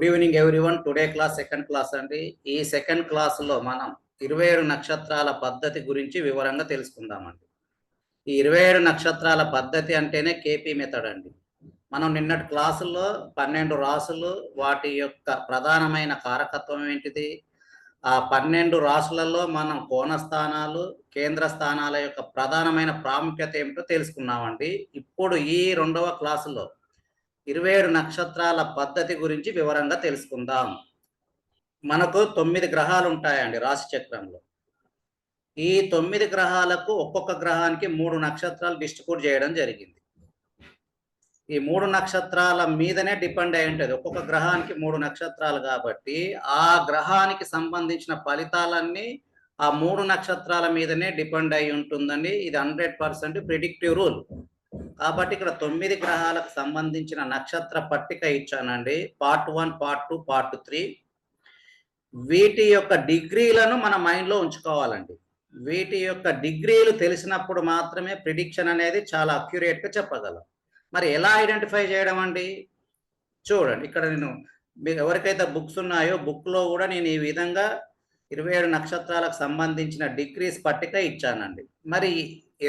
Good evening everyone. Today class second class అండి. ఈ second క్లాస్లో మనం 27 నక్షత్రాల పద్ధతి గురించి వివరంగా తెలుసుకుందామండి. ఈ 27 నక్షత్రాల పద్ధతి అంటేనే కేపీ మెథడ్ అండి. మనం నిన్నటి క్లాసుల్లో 12 రాసులు, వాటి యొక్క ప్రధానమైన కారకత్వం ఏంటిది, ఆ 12 రాసులలో మనం కోణ స్థానాలు, కేంద్ర స్థానాల యొక్క ప్రధానమైన ప్రాముఖ్యత ఏమిటో తెలుసుకున్నామండి. ఇప్పుడు ఈ రెండవ క్లాసులో 27 నక్షత్రాల పద్ధతి గురించి వివరంగా తెలుసుకుందాం. మనకు 9 గ్రహాలు ఉంటాయండి రాశి చక్రంలో. ఈ 9 గ్రహాలకు ఒక్కొక్క గ్రహానికి 3 నక్షత్రాలు డిస్ట్రిబ్యూట్ చేయడం జరిగింది. ఈ 3 నక్షత్రాల మీదనే డిపెండ్ అయి ఉంటుంది. ఒక్కొక్క గ్రహానికి 3 నక్షత్రాలు కాబట్టి ఆ గ్రహానికి సంబంధించిన ఫలితాలన్నీ ఆ 3 నక్షత్రాల మీదనే డిపెండ్ అయి ఉంటుందండి. ఇది 100% ప్రిడిక్టివ్ రూల్. కాబట్టి ఇక్కడ 9 గ్రహాలకు సంబంధించిన నక్షత్ర పట్టిక ఇచ్చానండి. Part 1, part 2, part 3. వీటి యొక్క డిగ్రీలను మన మైండ్లో ఉంచుకోవాలండి. వీటి యొక్క డిగ్రీలు తెలిసినప్పుడు మాత్రమే ప్రిడిక్షన్ అనేది చాలా అక్యురేట్గా చెప్పగలం. మరి ఎలా ఐడెంటిఫై చేయడం అండి? చూడండి, ఇక్కడ నేను మీకు ఎవరికైతే బుక్స్ ఉన్నాయో బుక్లో కూడా నేను ఈ విధంగా 27 నక్షత్రాలకు సంబంధించిన డిగ్రీస్ పట్టిక ఇచ్చానండి. మరి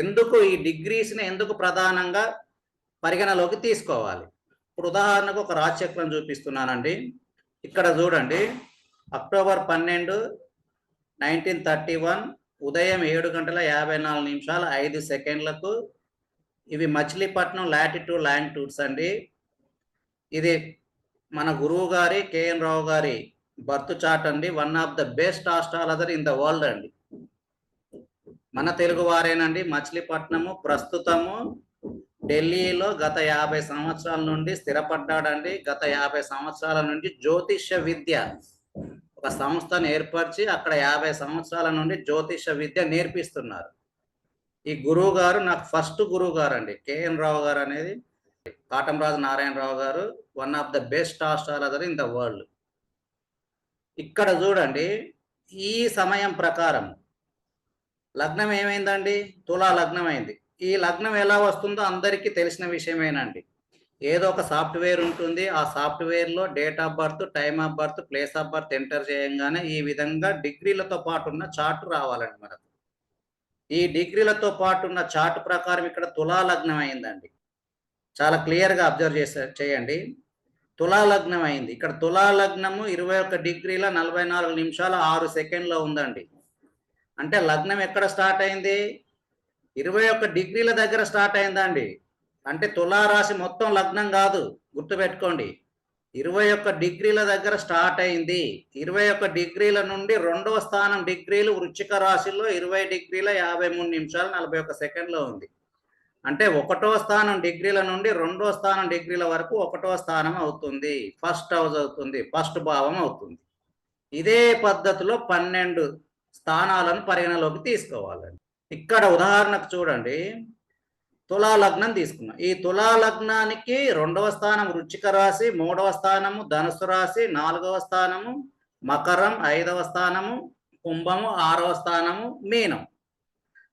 ఎందుకు ఈ డిగ్రీస్ని ఎందుకు ప్రధానంగా పరిగణలోకి తీసుకోవాలి? ఇప్పుడు ఉదాహరణకు ఒక రాశిచక్రం చూపిస్తున్నానండి. ఇక్కడ చూడండి, అక్టోబర్ 12, 1931 ఉదయం 7:54:05 ఇవి మచిలీపట్నం లాటిట్యూడ్ లాంగిట్యూడ్స్ అండి. ఇది మన గురువు గారి కేఎన్ రావు గారి బర్త్ చార్ట్ అండి. One of the best astrologer in the world అండి. మన తెలుగు వారేనండి. మచిలీపట్నము ప్రస్తుతము ఢిల్లీలో గత 50 సంవత్సరాల నుండి స్థిరపడ్డాడండి. గత 50 సంవత్సరాల నుండి జ్యోతిష్య విద్య ఒక సంస్థను ఏర్పరిచి అక్కడ 50 సంవత్సరాల నుండి జ్యోతిష విద్య నేర్పిస్తున్నారు. ఈ గురువు గారు నాకు ఫస్ట్ గురువు గారు అండి. కేఎన్ రావు గారు అనేది, కాటంరాజు నారాయణరావు గారు, one of the best astrologer in the world. ఇక్కడ చూడండి, ఈ సమయం ప్రకారం లగ్నం ఏమైందండి? తులా లగ్నం అయింది. ఈ లగ్నం ఎలా వస్తుందో అందరికీ తెలిసిన విషయమేనండి. ఏదో ఒక సాఫ్ట్వేర్ ఉంటుంది. ఆ సాఫ్ట్వేర్లో date of birth, time of birth, place of birth enter చేయంగానే ఈ విధంగా డిగ్రీలతో పాటు ఉన్న చార్ట్ రావాలండి మనకు. ఈ డిగ్రీలతో పాటు ఉన్న చార్ట్ ప్రకారం ఇక్కడ తులా లగ్నం అయిందండి. చాలా క్లియర్గా అబ్జర్వ్ చేయండి. తులా లగ్నం అయింది. ఇక్కడ తులా లగ్నము 21:44:06 ఉందండి. అంటే లగ్నం ఎక్కడ స్టార్ట్ అయింది? 21 డిగ్రీల దగ్గర స్టార్ట్ అయిందండి. అంటే తులారాశి మొత్తం లగ్నం కాదు, గుర్తుపెట్టుకోండి. 21 డిగ్రీల దగ్గర స్టార్ట్ అయింది. 21 డిగ్రీల నుండి రెండవ స్థానం డిగ్రీలు వృశ్చిక రాశిలో 20:53:41 ఉంది. అంటే 1వ స్థానం డిగ్రీల నుండి 2వ స్థానం డిగ్రీల వరకు 1వ స్థానం అవుతుంది, ఫస్ట్ హౌస్ అవుతుంది, ఫస్ట్ భావం అవుతుంది. ఇదే పద్ధతిలో 12 స్థానాలను పరిగణలోకి తీసుకోవాలండి. ఇక్కడ ఉదాహరణకు చూడండి, తులా లగ్నం తీసుకున్నాం. ఈ తులా లగ్నానికి 2వ స్థానం వృశ్చిక రాశి, 3వ స్థానము ధనుసు రాశి, 4వ స్థానము మకరం, 5వ స్థానము కుంభము, 6వ స్థానము మీనం.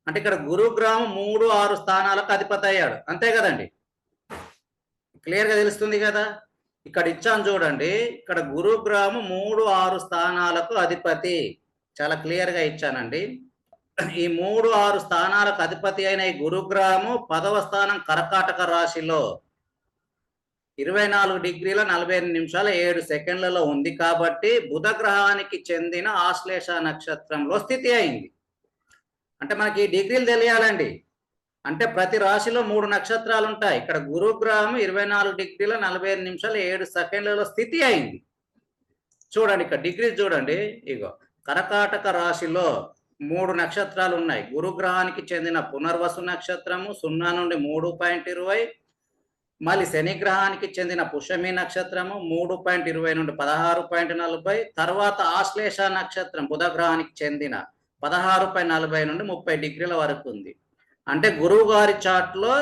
అంటే ఇక్కడ గురుగ్రహం 3, 6 స్థానాలకు అధిపతి అయ్యాడు. అంతే కదండి, క్లియర్గా తెలుస్తుంది కదా. ఇక్కడ ఇచ్చాను చూడండి, ఇక్కడ గురుగ్రహం 3, 6 స్థానాలకు అధిపతి. చాలా క్లియర్గా ఇచ్చానండి. ఈ 3, 6 స్థానాలకు అధిపతి అయిన ఈ గురుగ్రహము 10వ స్థానం కర్కాటక రాశిలో 24:48:07 ఉంది. కాబట్టి బుధ గ్రహానికి చెందిన ఆశ్లేష నక్షత్రంలో స్థితి అయింది. అంటే మనకి ఈ డిగ్రీలు తెలియాలండి. అంటే ప్రతి రాశిలో 3 నక్షత్రాలు ఉంటాయి. ఇక్కడ గురుగ్రహం 24:48:07 స్థితి అయింది. చూడండి, ఇక్కడ డిగ్రీ చూడండి. ఇగో కర్కాటక రాశిలో 3 నక్షత్రాలు ఉన్నాయి. గురుగ్రహానికి చెందిన పునర్వసు నక్షత్రము 0 నుండి 3.20, మళ్ళీ శని గ్రహానికి చెందిన పుష్యమి నక్షత్రము 3.20 నుండి 16.40, తర్వాత ఆశ్లేష నక్షత్రం బుధ గ్రహానికి చెందిన 16.40 నుండి 30 డిగ్రీల వరకు ఉంది. అంటే గురువు గారి చార్ట్లో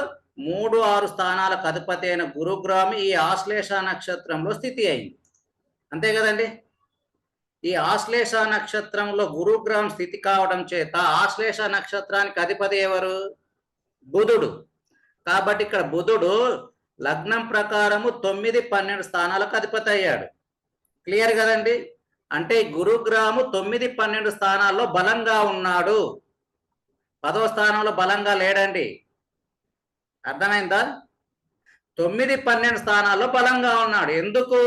3, 6 స్థానాలకు అధిపతి అయిన గురుగ్రహం ఈ ఆశ్లేష నక్షత్రంలో స్థితి అయింది. అంతే కదండి. ఈ ఆశ్లేష నక్షత్రంలో గురుగ్రహం స్థితి కావడం చేత ఆశ్లేష నక్షత్రానికి అధిపతి ఎవరు? బుధుడు. కాబట్టి ఇక్కడ బుధుడు లగ్నం ప్రకారము 9, 12 స్థానాలకు అధిపతి అయ్యాడు. క్లియర్ కదండి. అంటే గురుగ్రహము 9, 12 స్థానాల్లో బలంగా ఉన్నాడు. 10వ స్థానంలో బలంగా లేడండి. అర్థమైందా? 9, 12 స్థానాల్లో బలంగా ఉన్నాడు. ఎందుకు?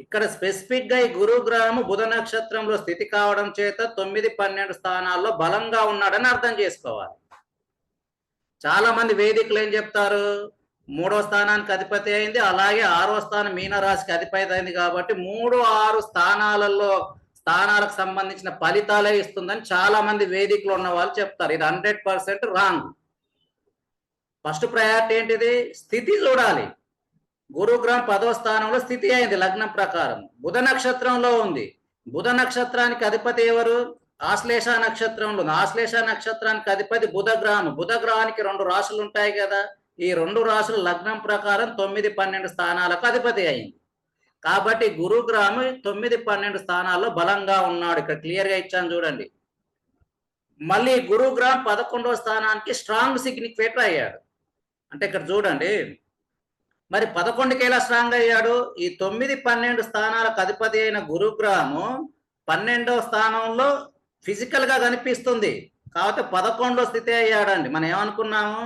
ఇక్కడ స్పెసిఫిక్ గా ఈ గురుగ్రహము బుధ నక్షత్రంలో స్థితి కావడం చేత 9, 12 స్థానాల్లో బలంగా ఉన్నాడని అర్థం చేసుకోవాలి. చాలా మంది వేదికలు ఏం చెప్తారు, 3వ స్థానానికి అధిపతి అయింది, అలాగే 6వ స్థానం మీనరాశికి అధిపతి అయింది కాబట్టి 3, 6 స్థానాలకు సంబంధించిన ఫలితాలే ఇస్తుందని చాలా మంది వేదికలు ఉన్న వాళ్ళు చెప్తారు. ఇది 100% రాంగ్. ఫస్ట్ ప్రయారిటీ ఏంటిది? స్థితి చూడాలి. గురుగ్రహం 10వ స్థానంలో స్థితి అయింది లగ్నం ప్రకారం, బుధ నక్షత్రంలో ఉంది. బుధ నక్షత్రానికి అధిపతి ఎవరు? ఆశ్లేష నక్షత్రంలో. ఆశ్లేష నక్షత్రానికి అధిపతి బుధ గ్రహం. బుధ గ్రహానికి 2 రాశులు ఉంటాయి కదా, ఈ 2 రాశులు లగ్నం ప్రకారం 9, 12 స్థానాలకు అధిపతి అయింది. కాబట్టి గురుగ్రహం 9, 12 స్థానాల్లో బలంగా ఉన్నాడు. ఇక్కడ క్లియర్ గా ఇచ్చాను చూడండి. మళ్ళీ గురుగ్రహం 11వ స్థానానికి స్ట్రాంగ్ సిగ్నిఫికేటర్ అయ్యాడు. అంటే ఇక్కడ చూడండి, మరి 11కి ఎలా స్ట్రాంగ్ అయ్యాడు? ఈ 9, 12 స్థానాలకు అధిపతి అయిన గురుగ్రహము 12వ స్థానంలో ఫిజికల్ గా కనిపిస్తుంది కాబట్టి 11వ స్థితి అయ్యాడండి. మనం ఏమనుకున్నాము,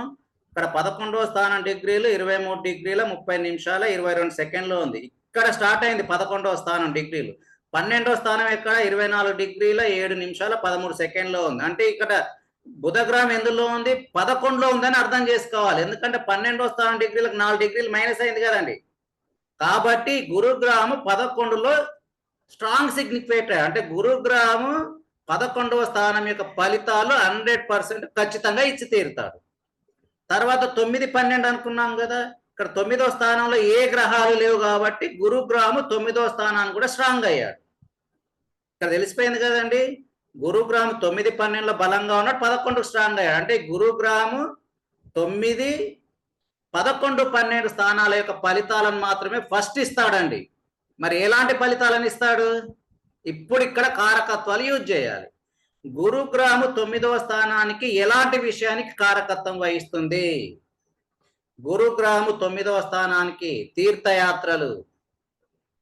ఇక్కడ 11వ స్థానం డిగ్రీలు 23 డిగ్రీల 30 నిమిషాల 22 సెకండ్లు ఉంది. ఇక్కడ స్టార్ట్ అయింది 11వ స్థానం డిగ్రీలు. 12వ స్థానం ఎక్కడ? 24 డిగ్రీల 7 నిమిషాల 13 సెకండ్లో ఉంది. అంటే ఇక్కడ బుధగ్రహం ఎందులో ఉంది? 11లో ఉందని అర్థం చేసుకోవాలి. ఎందుకంటే 12వ స్థానం డిగ్రీలకు 4 డిగ్రీలు మైనస్ అయింది కదండి. కాబట్టి గురుగ్రహము 11లో స్ట్రాంగ్ సిగ్నిఫికేటర్. అంటే గురుగ్రహము 11వ స్థానం యొక్క ఫలితాలు 100% ఖచ్చితంగా ఇచ్చి తీరుతాడు. తర్వాత 9, 12 అనుకున్నాం కదా, ఇక్కడ 9వ స్థానంలో ఏ గ్రహాలు లేవు కాబట్టి గురుగ్రహము 9వ స్థానాన్ని కూడా స్ట్రాంగ్ అయ్యాడు. ఇక్కడ తెలిసిపోయింది కదండి, గురుగ్రహం 9, 12లో బలంగా ఉన్నాడు, 11 స్ట్రాంగ్ అయ్యాడు. అంటే గురుగ్రహము 9, 11, 12 స్థానాల యొక్క ఫలితాలను మాత్రమే ఫస్ట్ ఇస్తాడండి. మరి ఎలాంటి ఫలితాలను ఇస్తాడు? ఇప్పుడు ఇక్కడ కారకత్వాలు యూజ్ చేయాలి. గురుగ్రహము 9వ స్థానానికి ఎలాంటి విషయానికి కారకత్వం వహిస్తుంది? గురుగ్రహము 9వ స్థానానికి తీర్థయాత్రలు,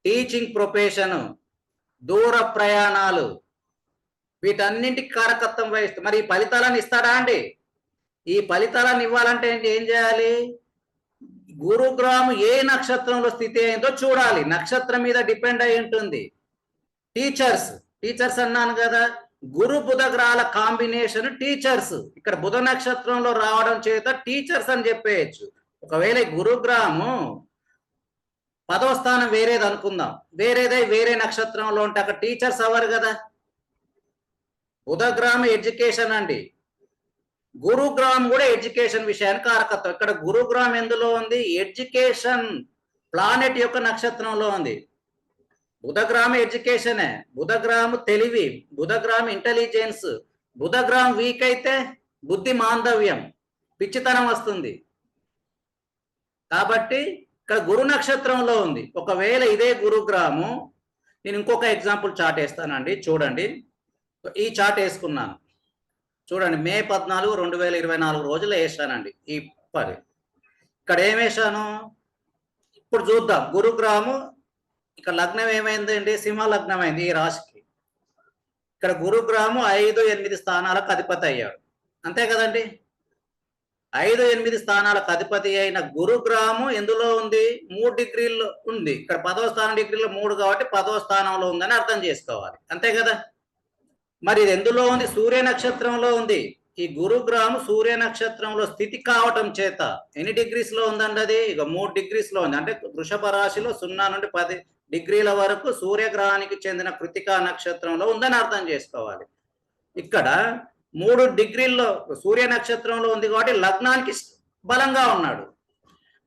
టీచింగ్ ప్రొఫెషన్, దూర ప్రయాణాలు, వీటన్నింటికి కారకత్వం వహిస్తుంది. మరి ఈ ఫలితాలను ఇస్తాడా అండి? ఈ ఫలితాలను ఇవ్వాలంటే ఏం చేయాలి? గురుగ్రహం ఏ నక్షత్రంలో స్థితి అయిందో చూడాలి. నక్షత్రం మీద డిపెండ్ అయి ఉంటుంది. టీచర్స్ అన్నాను కదా, గురు బుధ గ్రహాల కాంబినేషన్ టీచర్స్. ఇక్కడ బుధ నక్షత్రంలో రావడం చేత టీచర్స్ అని చెప్పేయచ్చు. ఒకవేళ గురుగ్రహము 10వ స్థానం వేరేది అనుకుందాం, వేరే నక్షత్రంలో ఉంటే అక్కడ టీచర్స్ అవ్వరు కదా. బుధగ్రహం ఎడ్యుకేషన్ అండి, గురుగ్రహం కూడా ఎడ్యుకేషన్ విషయానికి కారకత్వం. ఇక్కడ గురుగ్రహం ఎందులో ఉంది? ఎడ్యుకేషన్ ప్లానెట్ యొక్క నక్షత్రంలో ఉంది. బుధగ్రహం ఎడ్యుకేషనే, బుధగ్రహం తెలివి, బుధగ్రహం ఇంటెలిజెన్స్. బుధగ్రహం వీక్ అయితే బుద్ధి మాందవ్యం, పిచ్చితనం వస్తుంది. కాబట్టి ఇక్కడ గురు నక్షత్రంలో ఉంది. ఒకవేళ ఇదే గురుగ్రహము, నేను ఇంకొక ఎగ్జాంపుల్ చార్ట్ వేస్తానండి, చూడండి. ఈ చార్ట్ వేసుకున్నాను చూడండి, మే 14, 2024 రోజులు వేసానండి. ఇక్కడ ఏం వేసాను ఇప్పుడు చూద్దాం. గురుగ్రహము ఇక్కడ లగ్నం ఏమైందండి? సింహ లగ్నం అయింది ఈ రాశికి. ఇక్కడ గురుగ్రహము 5, 8 స్థానాలకు అధిపతి అయ్యాడు, అంతే కదండి. 5, 8 స్థానాలకు అధిపతి అయిన గురుగ్రహము ఎందులో ఉంది? 3 డిగ్రీల్లో ఉంది. ఇక్కడ 10వ స్థానం డిగ్రీలో 3 కాబట్టి 10వ స్థానంలో ఉందని అర్థం చేసుకోవాలి, అంతే కదా. మరి ఇది ఎందులో ఉంది? సూర్య నక్షత్రంలో ఉంది. ఈ గురుగ్రహం సూర్య నక్షత్రంలో స్థితి కావటం చేత ఎన్ని డిగ్రీస్ లో ఉందండి? అది ఇక 3 డిగ్రీస్ లో ఉంది. అంటే వృషభ రాశిలో 0 నుండి 10 డిగ్రీల వరకు సూర్యగ్రహానికి చెందిన కృతికా నక్షత్రంలో ఉందని అర్థం చేసుకోవాలి. ఇక్కడ 3 డిగ్రీల్లో సూర్య నక్షత్రంలో ఉంది కాబట్టి లగ్నానికి బలంగా ఉన్నాడు.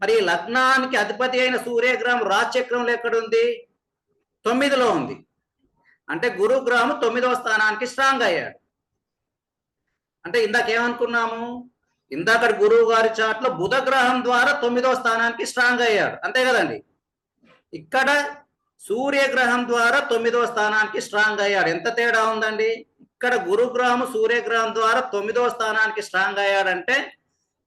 మరి లగ్నానికి అధిపతి అయిన సూర్యగ్రహం రాశిచక్రంలో ఎక్కడుంది? 9లో ఉంది. అంటే గురుగ్రహం 9వ స్థానానికి స్ట్రాంగ్ అయ్యాడు. అంటే ఇందాక ఏమనుకున్నాము? ఇందాక గురువు గారి చాట్లో బుధ గ్రహం ద్వారా 9వ స్థానానికి స్ట్రాంగ్ అయ్యాడు, అంతే కదండి. ఇక్కడ సూర్యగ్రహం ద్వారా 9వ స్థానానికి స్ట్రాంగ్ అయ్యాడు. ఎంత తేడా ఉందండి? ఇక్కడ గురుగ్రహం సూర్యగ్రహం ద్వారా 9వ స్థానానికి స్ట్రాంగ్ అయ్యాడంటే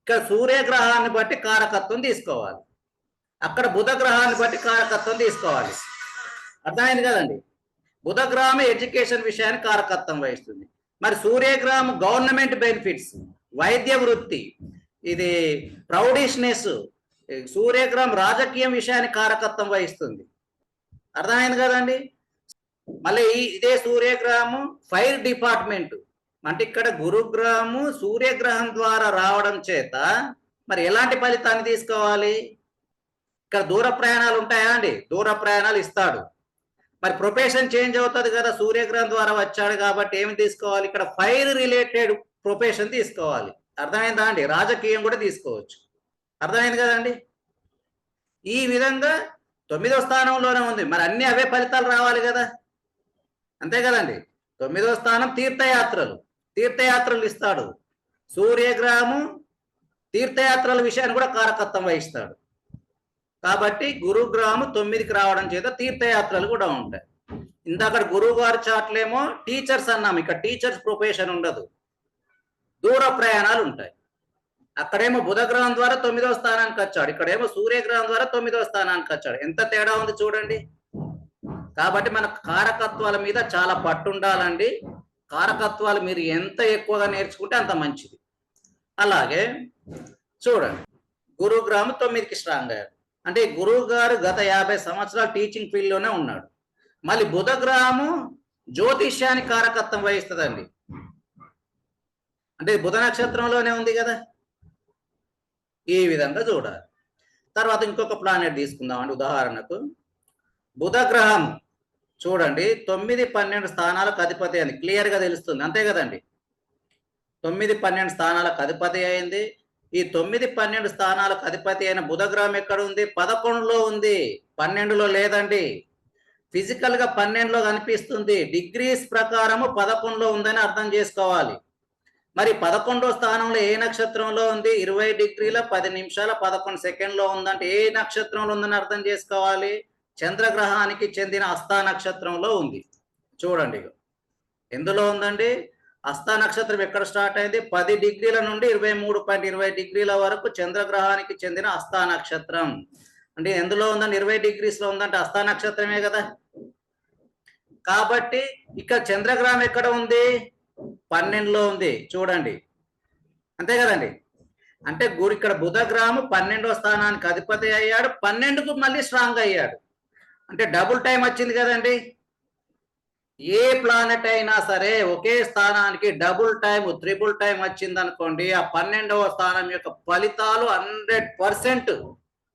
ఇక్కడ సూర్యగ్రహాన్ని బట్టి కారకత్వం తీసుకోవాలి, అక్కడ బుధ గ్రహాన్ని బట్టి కారకత్వం తీసుకోవాలి. అర్థమైంది కదండి. బుధగ్రహం ఎడ్యుకేషన్ విషయానికి కారకత్వం వహిస్తుంది. మరి సూర్యగ్రహం గవర్నమెంట్ బెనిఫిట్స్, వైద్య వృత్తి, ఇది ప్రౌడిష్నెస్, సూర్యగ్రహం రాజకీయం విషయానికి కారకత్వం వహిస్తుంది. అర్థమైంది కదండి. మళ్ళీ ఇదే సూర్యగ్రహము ఫైర్ డిపార్ట్మెంట్, అంటే ఇక్కడ గురుగ్రహము సూర్యగ్రహం ద్వారా రావడం చేత మరి ఎలాంటి ఫలితాన్ని తీసుకోవాలి? ఇక్కడ దూర ప్రయాణాలు ఉంటాయా అండి? దూర ప్రయాణాలు ఇస్తాడు. మరి ప్రొఫెషన్ చేంజ్ అవుతుంది కదా, సూర్యగ్రహం ద్వారా వచ్చాడు కాబట్టి ఏమి తీసుకోవాలి? ఇక్కడ ఫైర్ రిలేటెడ్ ప్రొఫెషన్ తీసుకోవాలి. అర్థమైందా అండి? రాజకీయం కూడా తీసుకోవచ్చు. అర్థమైంది కదండి. ఈ విధంగా 9వ స్థానంలోనే ఉంది. మరి అన్ని అవే ఫలితాలు రావాలి కదా, అంతే కదండి. 9వ స్థానం తీర్థయాత్రలు ఇస్తాడు. సూర్యగ్రహము తీర్థయాత్రల విషయాన్ని కూడా కారకత్వం వహిస్తాడు. కాబట్టి గురుగ్రహము 9కి రావడం చేత తీర్థయాత్రలు కూడా ఉంటాయి. ఇందాక గురువు గారి చాట్లేమో టీచర్స్ అన్నాము, ఇక్కడ టీచర్స్ ప్రొఫెషన్ ఉండదు, దూర ప్రయాణాలు ఉంటాయి. అక్కడేమో బుధగ్రహం ద్వారా 9వ స్థానానికి వచ్చాడు, ఇక్కడేమో సూర్యగ్రహం ద్వారా 9వ స్థానానికి వచ్చాడు. ఎంత తేడా ఉంది చూడండి. కాబట్టి మన కారకత్వాల మీద చాలా పట్టు ఉండాలండి. కారకత్వాలు మీరు ఎంత ఎక్కువగా నేర్చుకుంటే అంత మంచిది. అలాగే చూడండి, గురుగ్రహం 9కి స్ట్రాంగ్ అయ్యాడు. అంటే గురువు గారు గత 50 సంవత్సరాలు టీచింగ్ ఫీల్డ్లోనే ఉన్నాడు. మళ్ళీ బుధగ్రహము జ్యోతిష్యానికి కారకత్వం వహిస్తుందండి. అంటే బుధ నక్షత్రంలోనే ఉంది కదా. ఈ విధంగా చూడాలి. తర్వాత ఇంకొక ప్లానెట్ తీసుకుందామండి. ఉదాహరణకు బుధగ్రహం చూడండి 9, 12 స్థానాలకు అధిపతి అని క్లియర్గా తెలుస్తుంది, అంతే కదండి. 9, 12 స్థానాలకు అధిపతి అయింది. ఈ 9, 12 స్థానాలకు అధిపతి అయిన బుధగ్రహం ఎక్కడ ఉంది? 11లో ఉంది, 12లో లేదండి. ఫిజికల్ గా 12లో కనిపిస్తుంది, డిగ్రీస్ ప్రకారము 11లో ఉందని అర్థం చేసుకోవాలి. మరి 11వ స్థానంలో ఏ నక్షత్రంలో ఉంది? 20 డిగ్రీల 10 నిమిషాల 11 సెకండ్లో ఉందంటే ఏ నక్షత్రంలో ఉందని అర్థం చేసుకోవాలి? చంద్రగ్రహానికి చెందిన హస్తా నక్షత్రంలో ఉంది. చూడండి ఎందులో ఉందండి? హస్తా నక్షత్రం ఎక్కడ స్టార్ట్ అయింది? 10 డిగ్రీల నుండి 23.20 డిగ్రీల వరకు చంద్రగ్రహానికి చెందిన హస్తా నక్షత్రం. అంటే ఎందులో ఉందండి? 20 డిగ్రీస్లో ఉందంటే హస్తా నక్షత్రమే కదా. కాబట్టి ఇక్కడ చంద్రగ్రహం ఎక్కడ ఉంది? 12లో ఉంది, చూడండి, అంతే కదండి. అంటే ఇక్కడ బుధగ్రహం 12వ స్థానానికి అధిపతి అయ్యాడు, 12కు మళ్ళీ స్ట్రాంగ్ అయ్యాడు. అంటే డబుల్ టైం వచ్చింది కదండి. ఏ ప్లానెట్ అయినా సరే ఒకే స్థానానికి డబుల్ టైం, త్రిబుల్ టైం వచ్చింది అనుకోండి, ఆ 12వ స్థానం యొక్క ఫలితాలు 100%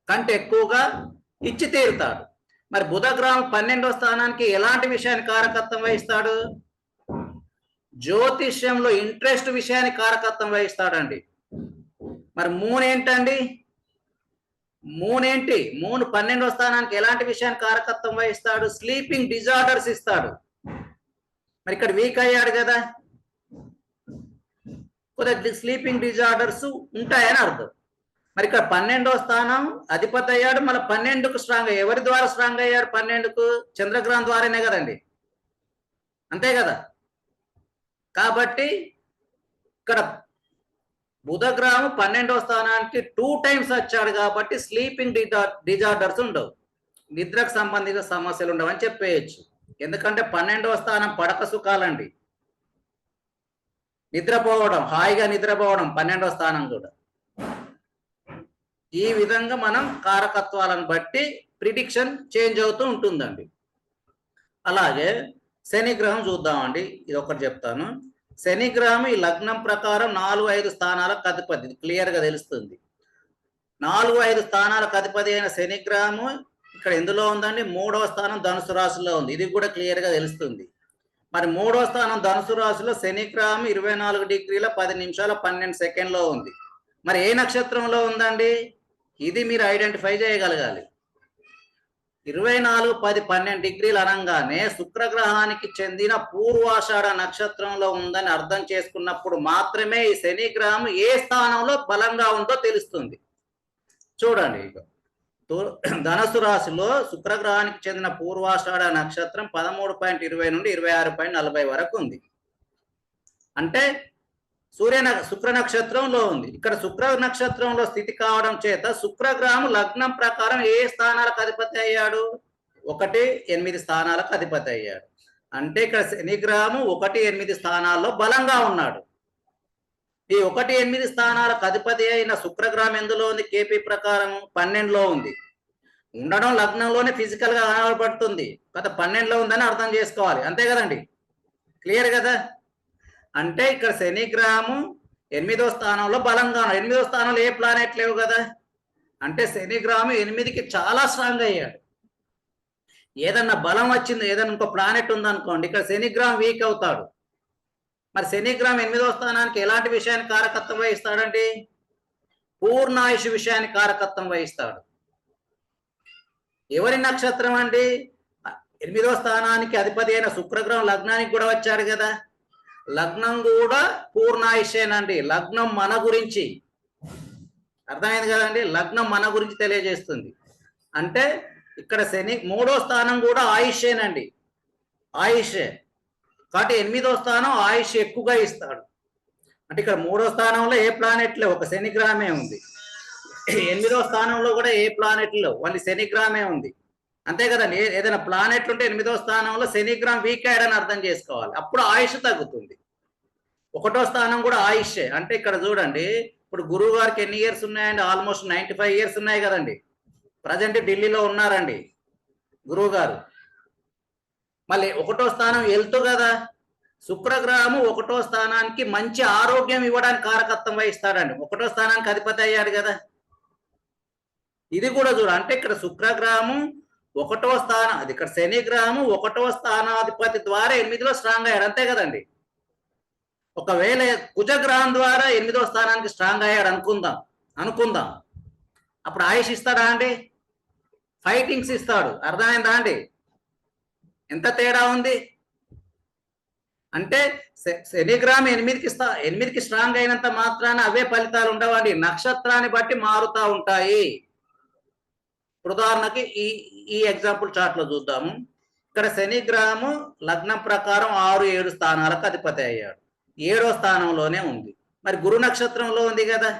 కంటే ఎక్కువగా ఇచ్చి తీరుతాడు. మరి బుధగ్రహం 12వ స్థానానికి ఎలాంటి విషయాన్ని కారకత్వం వహిస్తాడు? జ్యోతిష్యంలో ఇంట్రెస్ట్ విషయాన్ని కారకత్వం వహిస్తాడండి. మరి మూన్ ఏంటండి? మూన్ ఏంటి? మూన్ 12వ స్థానానికి ఎలాంటి విషయాన్ని కారకత్వం వహిస్తాడు? స్లీపింగ్ డిజార్డర్స్ ఇస్తాడు. మరి ఇక్కడ వీక్ అయ్యాడు కదా, కొద్దిగా స్లీపింగ్ డిజార్డర్స్ ఉంటాయని అర్థం. మరి ఇక్కడ 12వ స్థానం అధిపతి అయ్యాడు, మళ్ళీ 12కు స్ట్రాంగ్ అయ్యాడు. ఎవరి ద్వారా స్ట్రాంగ్ అయ్యాడు? 12కు చంద్రగ్రహం ద్వారానే కదండి, అంతే కదా. కాబట్టి ఇక్కడ బుధగ్రహం 12వ స్థానానికి 2 టైమ్స్ వచ్చాడు కాబట్టి స్లీపింగ్ డిజార్డర్స్ ఉండవు, నిద్రకు సంబంధించిన సమస్యలు ఉండవు అని చెప్పేయచ్చు. ఎందుకంటే 12వ స్థానం పడక సుఖాలండి, నిద్రపోవడం, హాయిగా నిద్రపోవడం 12వ స్థానం కూడా. ఈ విధంగా మనం కారకత్వాలను బట్టి ప్రిడిక్షన్ చేంజ్ అవుతూ ఉంటుందండి. అలాగే శని గ్రహం చూద్దామండి. ఇది ఒకటి చెప్తాను. శని గ్రహం ఈ లగ్నం ప్రకారం 4, 5 స్థానాలకు అధిపతి, క్లియర్ గా తెలుస్తుంది. 4, 5 స్థానాలకు అధిపతి అయిన శని గ్రహము ఇక్కడ ఎందులో ఉందండి? 3వ స్థానం ధనుసు రాశిలో ఉంది, ఇది కూడా క్లియర్ గా తెలుస్తుంది. మరి 3వ స్థానం ధనుసు రాశిలో శని గ్రహం 24 డిగ్రీల 10 నిమిషాల 12 సెకండ్లో ఉంది. మరి ఏ నక్షత్రంలో ఉందండి? ఇది మీరు ఐడెంటిఫై చేయగలగాలి. 24, 10, 12 డిగ్రీలు అనగానే శుక్రగ్రహానికి చెందిన పూర్వాషాఢ నక్షత్రంలో ఉందని అర్థం చేసుకున్నప్పుడు మాత్రమే ఈ శని గ్రహం ఏ స్థానంలో బలంగా ఉందో తెలుస్తుంది. చూడండి, ధనుసు రాశిలో శుక్రగ్రహానికి చెందిన పూర్వాషాఢ నక్షత్రం 13.20 నుండి 26.40 వరకు ఉంది. అంటే శుక్ర నక్షత్రంలో ఉంది. ఇక్కడ శుక్ర నక్షత్రంలో స్థితి కావడం చేత శుక్రగ్రహం లగ్నం ప్రకారం ఏ స్థానాలకు అధిపతి అయ్యాడు? 1 8 స్థానాలకు అధిపతి అయ్యాడు. అంటే ఇక్కడ శని గ్రహము 1 8 స్థానాల్లో బలంగా ఉన్నాడు. ఈ 1 8 స్థానాలకు అధిపతి అయిన శుక్రగ్రహం ఎందులో ఉంది? కేపీ ప్రకారం 12లో ఉంది. ఉండడం లగ్నంలోనే ఫిజికల్ గా కనబడుతుంది, గత 12లో ఉందని అర్థం చేసుకోవాలి. అంతే కదండి, క్లియర్ కదా? అంటే ఇక్కడ శని గ్రహము 8వ స్థానంలో బలంగా ఉన్నాడు. 8వ స్థానంలో ఏ ప్లానెట్ లేవు కదా, అంటే శని గ్రహం 8కి చాలా స్ట్రాంగ్ అయ్యాడు. ఏదన్నా బలం వచ్చింది, ఏదన్నా ఇంకో ప్లానెట్ ఉందనుకోండి, ఇక్కడ శని గ్రహం వీక్ అవుతాడు. మరి శని గ్రహం 8వ స్థానానికి ఎలాంటి విషయాన్ని కారకత్వం వహిస్తాడండి? పూర్ణాయుష్ విషయాన్ని కారకత్వం వహిస్తాడు. ఎవరి నక్షత్రం అండి? 8వ స్థానానికి అధిపతి అయిన శుక్రగ్రహం లగ్నానికి కూడా వచ్చాడు కదా, లగ్నం కూడా పూర్ణాయుషేనండి. లగ్నం మన గురించి, అర్థమైంది కదండి, లగ్నం మన గురించి తెలియజేస్తుంది. అంటే ఇక్కడ శని 3వ స్థానం కూడా ఆయుషేనండి, ఆయుషే. కాబట్టి 8వ స్థానం ఆయుష్ ఎక్కువగా ఇస్తాడు. అంటే ఇక్కడ 3వ స్థానంలో ఏ ప్లానెట్ లేవు, ఒక శని గ్రహమే ఉంది. 8వ స్థానంలో కూడా ఏ ప్లానెట్ లేవు, వాళ్ళు శని గ్రహమే ఉంది. అంతే కదండి, ఏదైనా ప్లానెట్లు ఉంటే 8వ స్థానంలో శని గ్రహం వీక్ అయ్యాడని అర్థం చేసుకోవాలి, అప్పుడు ఆయుష్ తగ్గుతుంది. 1వ స్థానం కూడా ఆయుషే. అంటే ఇక్కడ చూడండి, ఇప్పుడు గురువు గారికి ఎన్ని ఇయర్స్ ఉన్నాయండి? ఆల్మోస్ట్ 95 ఇయర్స్ ఉన్నాయి కదండి. ప్రజెంట్ ఢిల్లీలో ఉన్నారండి గురువు గారు. మళ్ళీ 1వ స్థానం వెళ్తూ కదా, శుక్రగ్రహము 1వ స్థానానికి మంచి ఆరోగ్యం ఇవ్వడానికి కారకత్వం వహిస్తాడండి. 1వ స్థానానికి అధిపతి అయ్యాడు కదా, ఇది కూడా చూడ. అంటే ఇక్కడ శుక్రగ్రహము 1వ స్థానం, అది ఇక్కడ శని గ్రహము 1వ స్థానాధిపతి ద్వారా 8లో స్ట్రాంగ్ అయ్యాడు. అంతే కదండి. ఒకవేళ కుజగ్రహం ద్వారా 8వ స్థానానికి స్ట్రాంగ్ అయ్యాడు అనుకుందాం, అప్పుడు ఆయుష్ ఇస్తాడా అండి? ఫైటింగ్స్ ఇస్తాడు. అర్థమైందా అండి ఎంత తేడా ఉంది? అంటే శని గ్రహం 8కి స్ట్రాంగ్ అయినంత మాత్రాన అవే ఫలితాలు ఉండవండి, నక్షత్రాన్ని బట్టి మారుతా ఉంటాయి. ఉదాహరణకి ఈ ఎగ్జాంపుల్ చార్ట్ లో చూద్దాము. ఇక్కడ శని గ్రహము లగ్నం ప్రకారం 6 7 స్థానాలకు అధిపతి అయ్యాడు, 7వ స్థానంలోనే ఉంది. మరి గురు నక్షత్రంలో ఉంది కదా,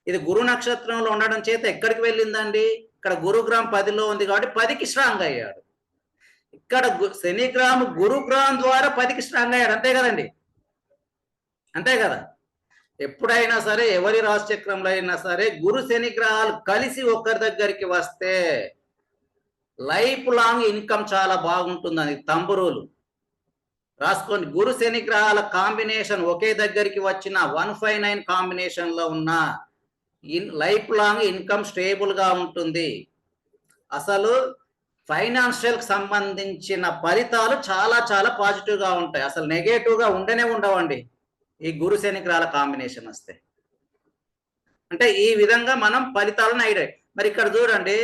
ఇది గురు నక్షత్రంలో ఉండడం చేత ఎక్కడికి వెళ్ళిందండి? ఇక్కడ గురుగ్రహం 10లో ఉంది కాబట్టి 10కి స్ట్రాంగ్ అయ్యాడు. ఇక్కడ శని గ్రహం గురుగ్రహం ద్వారా 10కి స్ట్రాంగ్ అయ్యాడు. అంతే కదండి, అంతే కదా. ఎప్పుడైనా సరే ఎవరి రాశి చక్రంలో అయినా సరే గురు శని గ్రహాలు కలిసి ఒకరి దగ్గరికి వస్తే లైఫ్ లాంగ్ ఇన్కమ్ చాలా బాగుంటుందని తంబురులు రాసుకోండి. గురు శని గ్రహాల కాంబినేషన్ ఒకే దగ్గరికి వచ్చిన 159 కాంబినేషన్ లో ఉన్న లైఫ్ లాంగ్ ఇన్కమ్ స్టేబుల్ గా ఉంటుంది. అసలు ఫైనాన్షియల్ కి సంబంధించిన ఫలితాలు చాలా చాలా పాజిటివ్ గా ఉంటాయి, అసలు నెగటివ్ గా ఉండవండి ఈ గురు శని గ్రహాల కాంబినేషన్ వస్తే. అంటే ఈ విధంగా మనం ఫలితాలను ఐడియా. మరి ఇక్కడ చూడండి,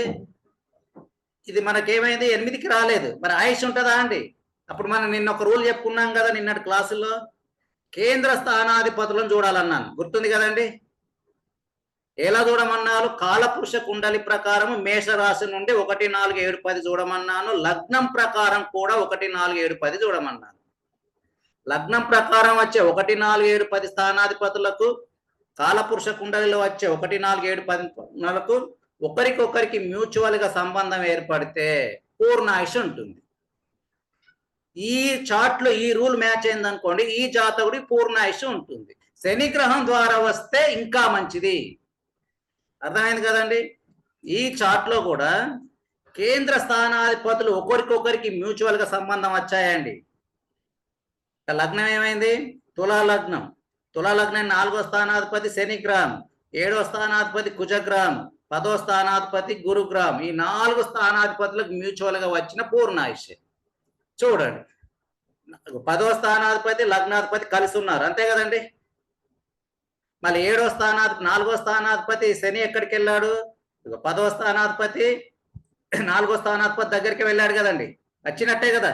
ఇది మనకేమైంది? 8కి రాలేదు, మరి ఆయుష్ ఉంటుందా అండి? అప్పుడు మనం నిన్న ఒక రూల్ చెప్పుకున్నాం కదా నిన్నటి క్లాసుల్లో, కేంద్ర స్థానాధిపతులను చూడాలన్నాను, గుర్తుంది కదండి. ఎలా చూడమన్నారు? కాలపురుష కుండలి ప్రకారం మేషరాశి నుండి 1 4 7 10 చూడమన్నాను. లగ్నం ప్రకారం కూడా 1 4 7 10 చూడమన్నాను. లగ్నం ప్రకారం వచ్చే 1 4 7 10 స్థానాధిపతులకు, కాలపురుష కుండలిలో వచ్చే 1 4 7 10లకు ఒకరికొకరికి మ్యూచువల్ గా సంబంధం ఏర్పడితే పూర్ణాయుష్ ఉంటుంది. ఈ చార్ట్ లో ఈ రూల్ మ్యాచ్ అయింది అనుకోండి, ఈ జాతకుడి పూర్ణాయుష్ ఉంటుంది. శని గ్రహం ద్వారా వస్తే ఇంకా మంచిది. అర్థమైంది కదండి. ఈ చార్ట్ లో కూడా కేంద్ర స్థానాధిపతులు ఒకరికొకరికి మ్యూచువల్ గా సంబంధం వచ్చాయండి. లగ్నం ఏమైంది? తులా లగ్నం. 4వ స్థానాధిపతి శని గ్రహం, 7వ స్థానాధిపతి కుజగ్రహం, 10వ స్థానాధిపతి గురుగ్రహం. ఈ 4 స్థానాధిపతులకు మ్యూచువల్ గా వచ్చిన పూర్ణాయుష్. చూడండి, 10వ స్థానాధిపతి లగ్నాధిపతి కలిసి ఉన్నారు. అంతే కదండి. మళ్ళీ 4వ స్థానాధిపతి శని ఎక్కడికి వెళ్ళాడు? 10వ స్థానాధిపతి 4వ స్థానాధిపతి దగ్గరికి వెళ్ళాడు కదండి, వచ్చినట్టే కదా.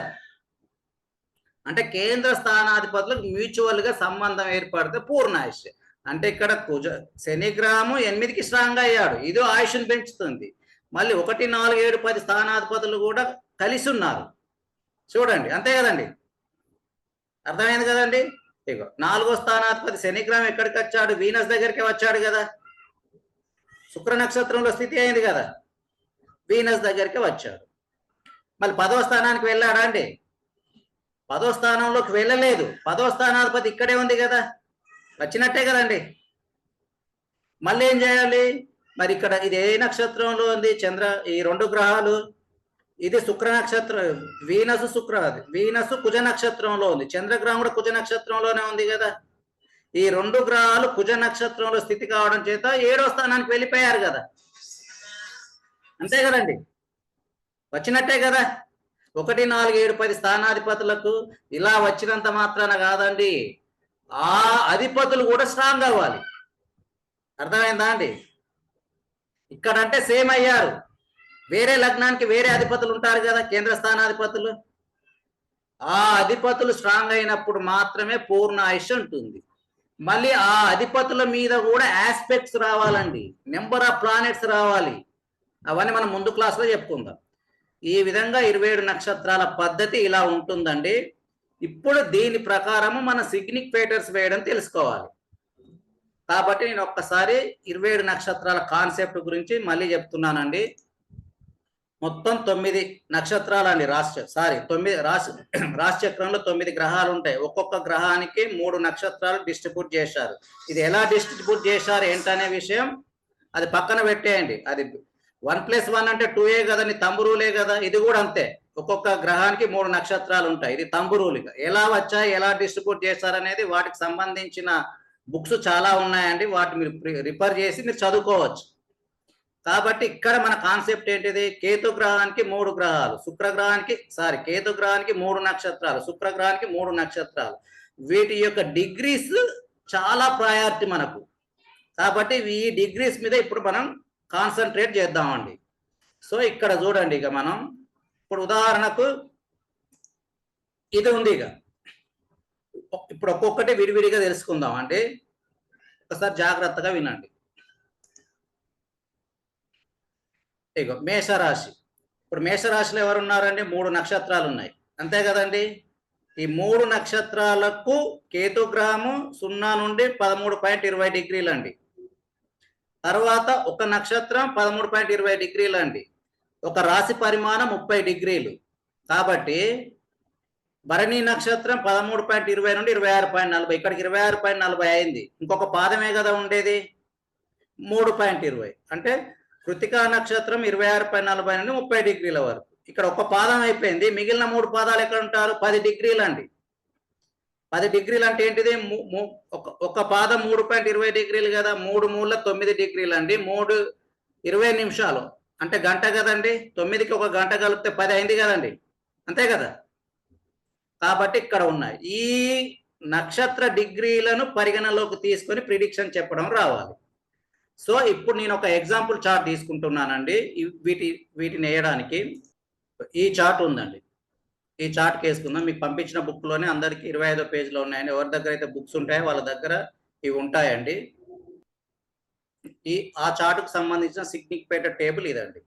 అంటే కేంద్ర స్థానాధిపతులకు మ్యూచువల్ గా సంబంధం ఏర్పడితే పూర్ణాయుష్. అంటే ఇక్కడ శని గ్రహము 8కి స్ట్రాంగ్ అయ్యాడు, ఇది ఆయుష్ను పెంచుతుంది. మళ్ళీ 1 4 7 10 స్థానాధిపతులు కూడా కలిసి ఉన్నారు చూడండి. అంతే కదండి, అర్థమైంది కదండి. ఇగో 4వ స్థానాధిపతి శని గ్రహం ఎక్కడికి వచ్చాడు? వీనస్ దగ్గరికి వచ్చాడు కదా, శుక్ర నక్షత్రంలో స్థితి అయింది కదా, వీనస్ దగ్గరికి వచ్చాడు. మళ్ళీ 10వ స్థానానికి వెళ్ళాడా అండి? 10వ స్థానంలోకి వెళ్ళలేదు. 10వ స్థానాధిపతి ఇక్కడే ఉంది కదా, వచ్చినట్టే కదండి. మళ్ళీ ఏం చేయాలి? మరి ఇక్కడ ఇది ఏ నక్షత్రంలో ఉంది? ఈ 2 గ్రహాలు, ఇది శుక్ర నక్షత్రం, వీనస్ కుజ నక్షత్రంలో ఉంది, చంద్రగ్రహం కూడా కుజ నక్షత్రంలోనే ఉంది కదా. ఈ 2 గ్రహాలు కుజ నక్షత్రంలో స్థితి కావడం చేత 7వ స్థానానికి వెళ్ళిపోయారు కదా, అంతే కదండి, వచ్చినట్టే కదా. 1, 4, 7, 10 స్థానాధిపతులకు ఇలా వచ్చినంత మాత్రాన కాదండి, ఆ అధిపతులు కూడా స్ట్రాంగ్ అవ్వాలి. అర్థమైందా అండి? ఇక్కడంటే సేమ్ అయ్యారు, వేరే లగ్నానికి వేరే అధిపతులు ఉంటారు కదా, కేంద్ర స్థానాధిపతులు. ఆ అధిపతులు స్ట్రాంగ్ అయినప్పుడు మాత్రమే పూర్ణ ఆయుష్ ఉంటుంది. మళ్ళీ ఆ అధిపతుల మీద కూడా ఆస్పెక్ట్స్ రావాలండి, నెంబర్ ఆఫ్ ప్లానెట్స్ రావాలి. అవన్నీ మనం ముందు క్లాస్లో చెప్పుకుందాం. ఈ విధంగా 27 నక్షత్రాల పద్ధతి ఇలా ఉంటుందండి. ఇప్పుడు దీని ప్రకారము మన సిగ్నిఫికేటర్స్ వేయడం తెలుసుకోవాలి. కాబట్టి నేను ఒక్కసారి 27 నక్షత్రాల కాన్సెప్ట్ గురించి మళ్ళీ చెప్తున్నానండి. మొత్తం 9 నక్షత్రాలండి. రాశి చక్రంలో 9 గ్రహాలు ఉంటాయి. ఒక్కొక్క గ్రహానికి 3 నక్షత్రాలు డిస్ట్రిబ్యూట్ చేశారు. ఇది ఎలా డిస్ట్రిబ్యూట్ చేశారు ఏంటనే విషయం అది పక్కన పెట్టేయండి. అది 1+1 అంటే 2 కదండి, తంబు రూలే కదా. ఇది కూడా అంతే, ఒక్కొక్క గ్రహానికి 3 నక్షత్రాలు ఉంటాయి. ఇది తంబు రూలుగా ఎలా వచ్చాయి, ఎలా డిస్ట్రిబ్యూట్ చేశారనేది వాటికి సంబంధించిన బుక్స్ చాలా ఉన్నాయండి, వాటి మీరు రిఫర్ చేసి మీరు చదువుకోవచ్చు. కాబట్టి ఇక్కడ మన కాన్సెప్ట్ ఏంటిది? కేతు గ్రహానికి 3 గ్రహాలు, కేతు గ్రహానికి 3 నక్షత్రాలు, శుక్రగ్రహానికి 3 నక్షత్రాలు. వీటి యొక్క డిగ్రీస్ చాలా ప్రయారిటీ మనకు. కాబట్టి ఈ డిగ్రీస్ మీద ఇప్పుడు మనం కాన్సన్ట్రేట్ చేద్దామండి. సో ఇక్కడ చూడండి, ఇక మనం ఇప్పుడు ఉదాహరణకు ఇది ఉంది. ఇక ఇప్పుడు ఒక్కొక్కటి విడివిడిగా తెలుసుకుందాం అండి. ఒకసారి జాగ్రత్తగా వినండి. ఇగో మేషరాశి. ఇప్పుడు మేషరాశిలో ఎవరు ఉన్నారండి? 3 నక్షత్రాలు ఉన్నాయి, అంతే కదండి. ఈ 3 నక్షత్రాలకు కేతు గ్రహము 0 నుండి 13.20 డిగ్రీలు అండి. తర్వాత ఒక నక్షత్రం 13.20 డిగ్రీలు అండి. ఒక రాశి పరిమాణం 30 డిగ్రీలు. కాబట్టి భరణి నక్షత్రం 13.20 నుండి 26.40, ఇక్కడికి 26.40 అయింది. ఇంకొక పాదమే కదా ఉండేది, 3.20. అంటే కృతికా నక్షత్రం 26.40 నుండి 30 డిగ్రీల వరకు. ఇక్కడ ఒక పాదం అయిపోయింది, మిగిలిన 3 పాదాలు ఎక్కడ ఉంటారు? 10 డిగ్రీలు అండి. 10 డిగ్రీలు అంటే ఏంటిది? ఒక పాదం 3.20 డిగ్రీలు కదా, 3 మూల 9 డిగ్రీలు అండి. 3 20 నిమిషాలు అంటే గంట కదండి. 9కి ఒక గంట కలిపితే 10 అయింది కదండి, అంతే కదా. కాబట్టి ఇక్కడ ఉన్నాయి ఈ నక్షత్ర డిగ్రీలను పరిగణలోకి తీసుకొని ప్రిడిక్షన్ చెప్పడం రావాలి. సో ఇప్పుడు నేను ఒక ఎగ్జాంపుల్ చార్ట్ తీసుకుంటున్నానండి. వీటిని వేయడానికి ఈ చార్ట్ ఉందండి. ఈ చార్ట్ వేసుకుందాం. మీకు పంపించిన బుక్లోనే అందరికి 25వ పేజీలో ఉన్నాయండి. ఎవరి దగ్గర అయితే బుక్స్ ఉంటాయో వాళ్ళ దగ్గర ఇవి ఉంటాయండి. ఆ చార్ట్కు సంబంధించిన సిగ్నిఫికేటర్ టేబుల్ ఇదండి.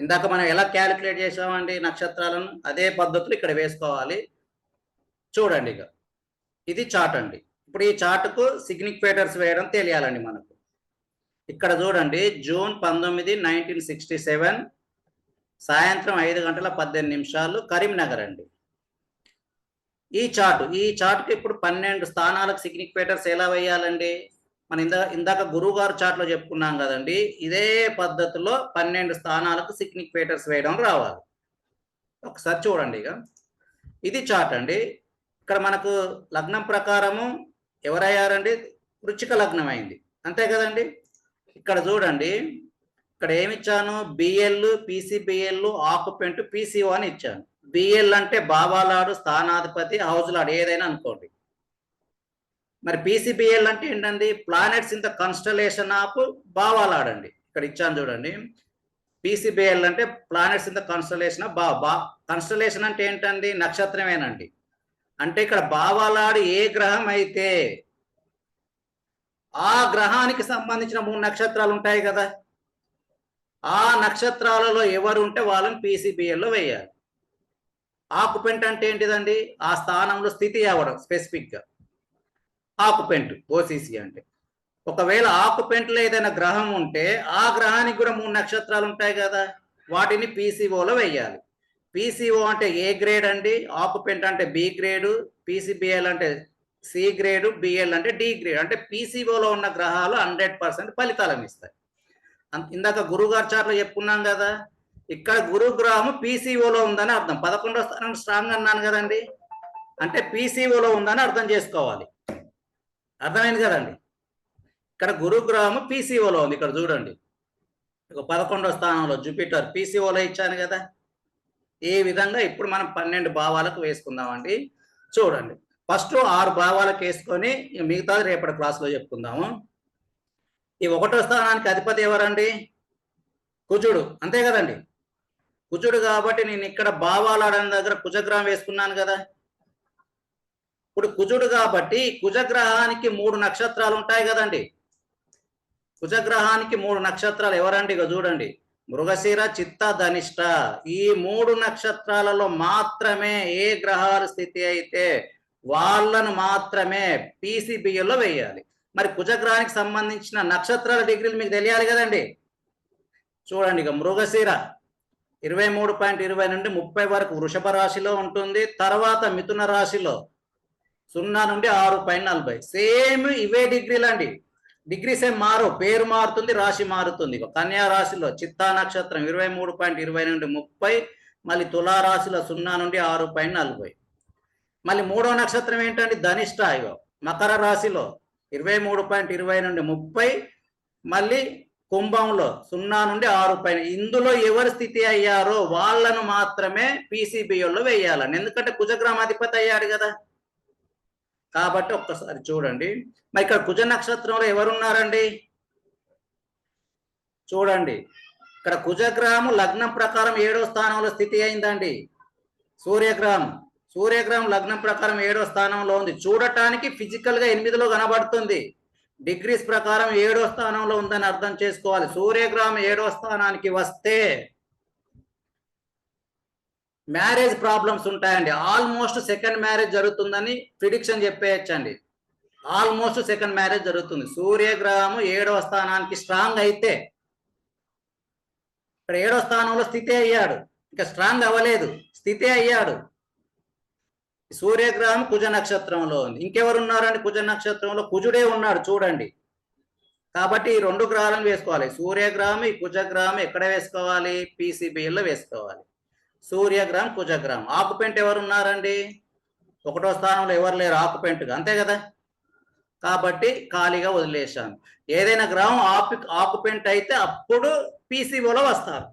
ఇందాక మనం ఎలా క్యాలిక్యులేట్ చేసామండి నక్షత్రాలను, అదే పద్ధతులు ఇక్కడ వేసుకోవాలి. చూడండి, ఇక ఇది చార్ట్ అండి. ఇప్పుడు ఈ చార్ట్కు సిగ్నిఫికేటర్స్ వేయడం తెలియాలండి మనకు. ఇక్కడ చూడండి, జూన్ 19, 1967 సాయంత్రం 5:18 కరీంనగర్ అండి. ఈ చార్ట్కి ఇప్పుడు 12 స్థానాలకు సిగ్నిఫికేటర్స్ ఎలా వేయాలండి? మన ఇందాక గురువు గారు చార్ట్లో చెప్పుకున్నాం కదండి, ఇదే పద్ధతిలో 12 స్థానాలకు సిగ్నిఫికేటర్స్ వేయడం రావాలి. ఒకసారి చూడండి, ఇక ఇది చార్ట్ అండి. ఇక్కడ మనకు లగ్నం ప్రకారము ఎవరయ్యారండి? వృశ్చిక లగ్నం అయింది, అంతే కదండి. ఇక్కడ చూడండి, ఇక్కడ ఏమిచ్చాను? బిఎల్, పీసీబిఎల్, ఆక్యుపెంట్, పీసీఓ అని ఇచ్చాను. బిఎల్ అంటే బావాలాడు, స్థానాధిపతి, హౌస్ లాడ్ ఏదైనా అనుకోండి. మరి పీసీబిఎల్ అంటే ఏంటండి? Planets in the constellation of బావాలాడ్ అండి. ఇక్కడ ఇచ్చాను చూడండి. పీసీబిఎల్ అంటే planets in the constellation of constellation అంటే ఏంటండి? నక్షత్రమేనండి. అంటే ఇక్కడ బావాలాడు ఏ గ్రహం అయితే ఆ గ్రహానికి సంబంధించిన 3 నక్షత్రాలు ఉంటాయి కదా, ఆ నక్షత్రాలలో ఎవరు ఉంటే వాళ్ళని పీసీబిఎల్లో వేయాలి. ఆక్యుపెంట్ అంటే ఏంటిదండి? ఆ స్థానంలో స్థితి అవ్వడం స్పెసిఫిక్గా ఆక్యుపెంట్, ఓసీసీ అంటే. ఒకవేళ ఆక్యుపెంట్లో ఏదైనా గ్రహం ఉంటే ఆ గ్రహానికి కూడా 3 నక్షత్రాలు ఉంటాయి కదా, వాటిని పీసీఓలో వేయాలి. పీసీఓ అంటే ఏ గ్రేడ్ అండి, ఆక్యుపెంట్ అంటే బి గ్రేడు, పీసీబీఎల్ అంటే సి గ్రేడు, బిఎల్ అంటే డి గ్రేడ్. అంటే పీసీఓలో ఉన్న గ్రహాలు 100% ఫలితాలను ఇస్తాయి. ఇందాక గురువు గారి చాట్లో చెప్పుకున్నాం కదా, ఇక్కడ గురుగ్రహము పీసీఓలో ఉందని అర్థం. 11వ స్థానం స్ట్రాంగ్ అన్నాను కదండి, అంటే పీసీఓలో ఉందని అర్థం చేసుకోవాలి. అర్థమైంది కదండి. ఇక్కడ గురుగ్రహము పీసీఓలో ఉంది. ఇక్కడ చూడండి, 11వ స్థానంలో జూపిటర్ పీసీఓలో ఇచ్చాను కదా. ఈ విధంగా ఇప్పుడు మనం 12 భావాలకు వేసుకుందామండి. చూడండి, ఫస్ట్ 6 భావాలకు వేసుకొని మిగతాది రేపటి క్లాస్లో చెప్పుకుందాము. ఈ 1వ స్థానానికి అధిపతి ఎవరండి? కుజుడు, అంతే కదండి. కుజుడు కాబట్టి నేను ఇక్కడ భావాలు ఆడని దగ్గర కుజగ్రహం వేసుకున్నాను కదా. ఇప్పుడు కుజుడు కాబట్టి కుజగ్రహానికి 3 నక్షత్రాలు ఉంటాయి కదండి. కుజగ్రహానికి 3 నక్షత్రాలు ఎవరండి? ఇక చూడండి, మృగశిర, చిత్త, ధనిష్ట. ఈ 3 నక్షత్రాలలో మాత్రమే ఏ గ్రహాల స్థితి అయితే వాళ్ళను మాత్రమే పీసీబీఎల్లో వేయాలి. మరి కుజగ్రహానికి సంబంధించిన నక్షత్రాల డిగ్రీలు మీకు తెలియాలి కదండి. చూడండి, ఇక మృగశిర 23.20 నుండి 30 వరకు వృషభ రాశిలో ఉంటుంది. తర్వాత మిథున రాశిలో 0 నుండి 6.40. సేమ్ ఇవే డిగ్రీలు అండి. డిగ్రీస్ ఏం మారు, పేరు మారుతుంది, రాశి మారుతుంది. కన్యా రాశిలో చిత్తా నక్షత్రం 23.20 నుండి 30, మళ్ళీ తులా రాశిలో 0 నుండి 6.40. మళ్ళీ 3వ నక్షత్రం ఏంటండి? ధనిష్ట. మకర రాశిలో 23.20 నుండి 30, మళ్ళీ కుంభంలో 0 నుండి 6. ఇందులో ఎవరు స్థితి అయ్యారో వాళ్ళను మాత్రమే పీసీబీఎల్లో వేయాలని, ఎందుకంటే కుజగ్రహం అధిపతి అయ్యాడు కదా. కాబట్టి ఒక్కసారి చూడండి, మరి ఇక్కడ కుజ నక్షత్రంలో ఎవరున్నారండి? చూడండి, ఇక్కడ కుజగ్రహము లగ్నం ప్రకారం 7వ స్థానంలో స్థితి అయిందండి. సూర్యగ్రహం లగ్నం ప్రకారం 7వ స్థానంలో ఉంది. చూడటానికి ఫిజికల్ గా 8లో కనబడుతుంది, డిగ్రీస్ ప్రకారం 7వ స్థానంలో ఉందని అర్థం చేసుకోవాలి. సూర్యగ్రహం 7వ స్థానానికి వస్తే మ్యారేజ్ ప్రాబ్లమ్స్ ఉంటాయండి. ఆల్మోస్ట్ సెకండ్ మ్యారేజ్ జరుగుతుందని ప్రిడిక్షన్ చెప్పేయచ్చండి. ఆల్మోస్ట్ సెకండ్ మ్యారేజ్ జరుగుతుంది. సూర్యగ్రహము 7వ స్థానానికి స్ట్రాంగ్ అయితే, ఇక్కడ 7వ స్థానంలో స్థితి అయ్యాడు, ఇంకా స్ట్రాంగ్ అవ్వలేదు, స్థితి అయ్యాడు. సూర్యగ్రహం కుజ నక్షత్రంలో ఉంది. ఇంకెవరు ఉన్నారండి కుజ నక్షత్రంలో? కుజుడే ఉన్నాడు చూడండి. కాబట్టి ఈ 2 గ్రహాలను వేసుకోవాలి. సూర్యగ్రహం, ఈ కుజగ్రహం ఎక్కడ వేసుకోవాలి? పీసీబీఎల్లో వేసుకోవాలి. సూర్యగ్రహం, కుజగ్రహం. ఆక్యుపెంట్ ఎవరు ఉన్నారండి? 1వ స్థానంలో ఎవరు లేరు ఆక్యుపెంట్గా, అంతే కదా. కాబట్టి ఖాళీగా వదిలేశాను. ఏదైనా గ్రహం ఆక్యుపెంట్ అయితే అప్పుడు పీసీబీలో వస్తారు.